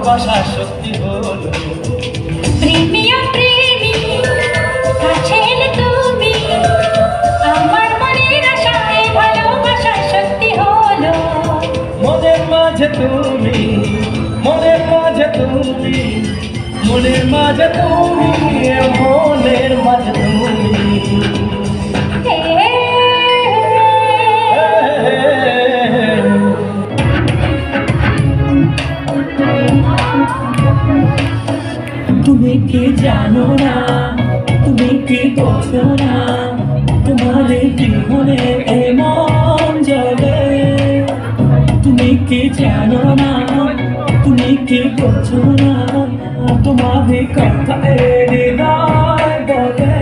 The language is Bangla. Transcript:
ভালোবাসা সত্যি হলো। প্রেমিয়া প্রেমী আছেন তুমি, আমার মনের আশায় ভালোবাসা সত্যি হলো। মনের মাঝে তুমি, মনের মাঝে তুমি, মনের মাঝে তুমি, মনের মাঝে তুমি। তুমি কি জানো না, তুমি কি বোঝো না, তোমার জীবনে এমন জলে। তুমি কি জানো না, তুমি কি বোঝো না, তোমার কথা হৃদয় বলে।